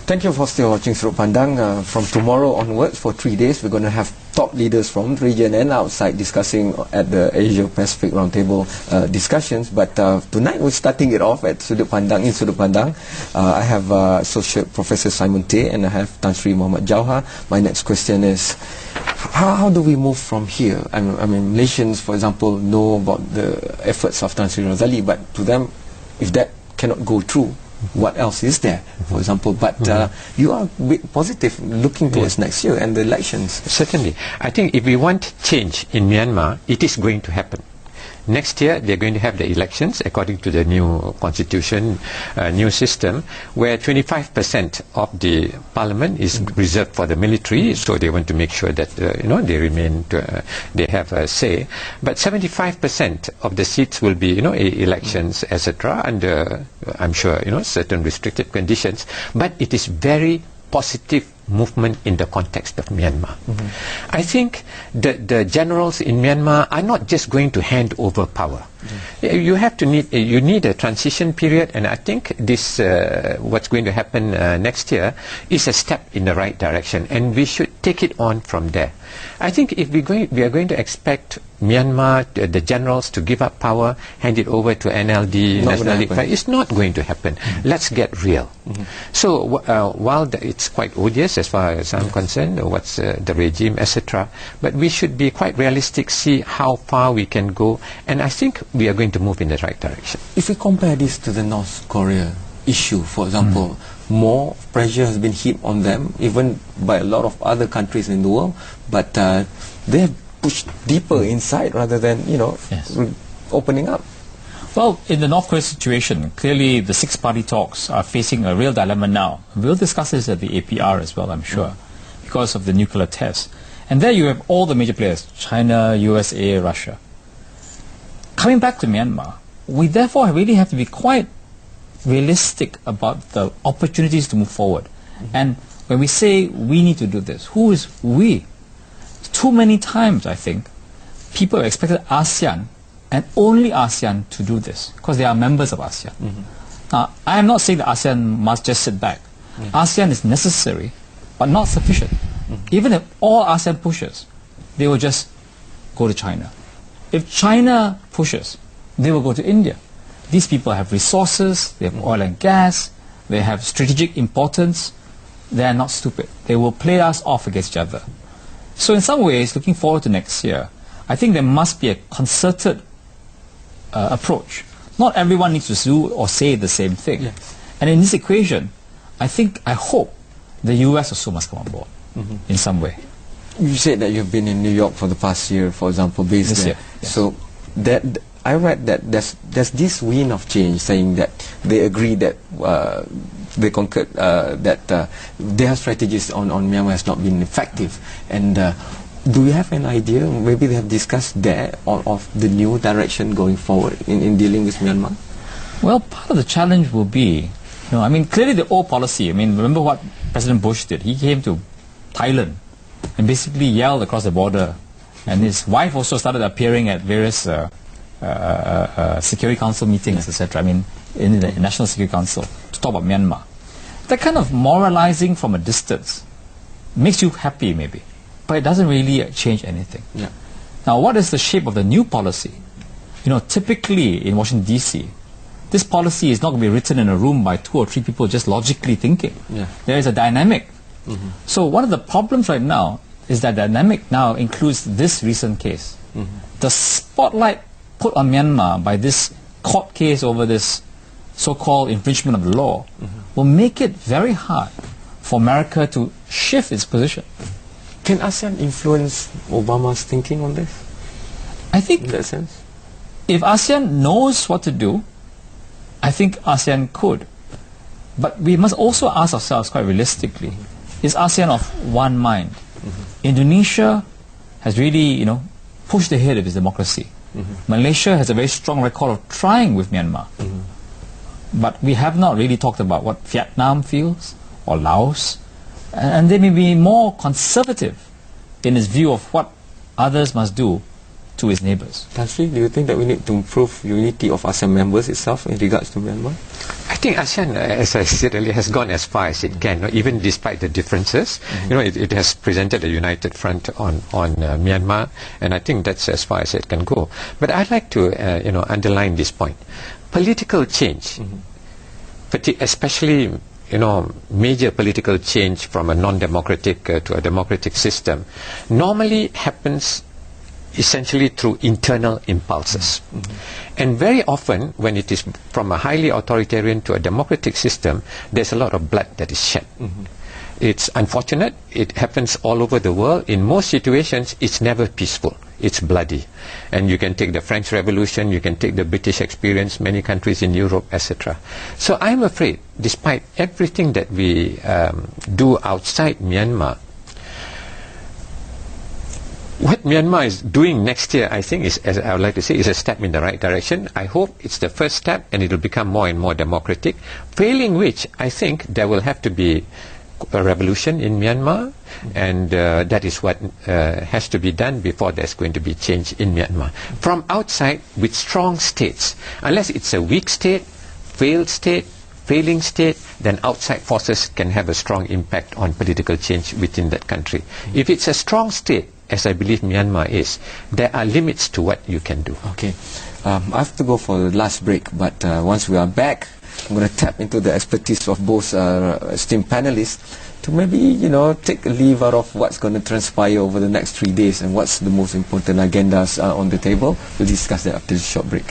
Thank you for still watching Sudut Pandang. From tomorrow onwards, for 3 days, we're going to have top leaders from the region and outside discussing at the Asia Pacific Roundtable discussions. But tonight we're starting it off at Sudut Pandang. In Sudut Pandang, I have Associate Professor Simon Tay and I have Tan Sri Muhammad Jawhar. My next question is, how do we move from here? I mean, Malaysians, for example, know about the efforts of Tan Sri Razali, but to them, if that cannot go through, what else is there, for example? But you are a bit positive looking towards next year and the elections. Certainly. I think if we want change in Myanmar, it is going to happen. Next year, they're going to have the elections according to the new constitution, new system, where 25% of the parliament is reserved for the military, so they want to make sure that, they remain, they have a say. But 75% of the seats will be, elections, etc., under, I'm sure, certain restricted conditions. But it is very positive movement in the context of Myanmar. I think the generals in Myanmar are not just going to hand over power. You need a transition period, and I think this what's going to happen next year is a step in the right direction, and we should take it on from there. I think if we are going to expect Myanmar, the generals, to give up power, hand it over to NLD, National League, it's not going to happen. Let's get real. So while it's quite odious as far as I'm concerned, what's the regime, etc., but we should be quite realistic, see how far we can go, and I think we are going to move in the right direction. If we compare this to the North Korea issue, for example, more pressure has been heaped on them, even by a lot of other countries in the world, but they have pushed deeper inside rather than, opening up. Well, in the North Korea situation, clearly the six-party talks are facing a real dilemma now. We'll discuss this at the APR as well, I'm sure, because of the nuclear test. And there you have all the major players, China, USA, Russia. Coming back to Myanmar, we therefore really have to be quite realistic about the opportunities to move forward. And when we say we need to do this, who is we? Too many times, I think, people have expected ASEAN and only ASEAN to do this, because they are members of ASEAN. Now, I am not saying that ASEAN must just sit back. ASEAN is necessary, but not sufficient. Even if all ASEAN pushes, they will just go to China. If China pushes, they will go to India. These people have resources, they have oil and gas, they have strategic importance. They are not stupid. They will play us off against each other. So in some ways, looking forward to next year, I think there must be a concerted approach. Not everyone needs to do or say the same thing. And in this equation, I hope the US also must come on board in some way. You said that you've been in New York for the past year, for example, based this there. Year, yes. So I read that there's this wind of change saying that they agree that they concurred that their strategies on Myanmar has not been effective. And do you have an idea, maybe they have discussed there, of the new direction going forward in dealing with Myanmar? Well, part of the challenge will be, clearly the old policy, remember what President Bush did? He came to Thailand and basically yelled across the border, and his wife also started appearing at various Security Council meetings, etc. In the National Security Council, to talk about Myanmar. That kind of moralizing from a distance makes you happy, maybe, but it doesn't really change anything. Now, what is the shape of the new policy? Typically in Washington, D.C., this policy is not going to be written in a room by 2 or 3 people just logically thinking. There is a dynamic. So one of the problems right now is that dynamic now includes this recent case. The spotlight put on Myanmar by this court case over this so-called infringement of the law will make it very hard for America to shift its position. Can ASEAN influence Obama's thinking on this? I think in that sense, if ASEAN knows what to do, I think ASEAN could. But we must also ask ourselves quite realistically, is ASEAN of one mind? Indonesia has really, pushed ahead of its democracy. Malaysia has a very strong record of trying with Myanmar. But we have not really talked about what Vietnam feels, or Laos, and they may be more conservative in its view of what others must do to its neighbors. Tan Sri, do you think that we need to improve unity of ASEAN members itself in regards to Myanmar? I think ASEAN, as I said earlier, has gone as far as it can, even despite the differences. It has presented a united front on Myanmar, and I think that's as far as it can go. But I'd like to, underline this point. Political change, especially, major political change from a non-democratic to a democratic system, normally happens essentially through internal impulses. And very often, when it is from a highly authoritarian to a democratic system, there's a lot of blood that is shed. It's unfortunate. It happens all over the world. In most situations, it's never peaceful. It's bloody. And you can take the French Revolution, you can take the British experience, many countries in Europe, etc. So I'm afraid, despite everything that we do outside Myanmar, what Myanmar is doing next year, I think, is, as I would like to say, is a step in the right direction. I hope it's the first step and it will become more and more democratic. Failing which, I think there will have to be a revolution in Myanmar, and that is what has to be done before there's going to be change in Myanmar. From outside, with strong states, unless it's a weak state, failed state, failing state, then outside forces can have a strong impact on political change within that country. If it's a strong state, as I believe Myanmar is, there are limits to what you can do. Okay. I have to go for the last break, but once we are back, I'm going to tap into the expertise of both esteemed panelists to maybe, take a leave out of what's going to transpire over the next 3 days and what's the most important agendas on the table. We'll discuss that after this short break.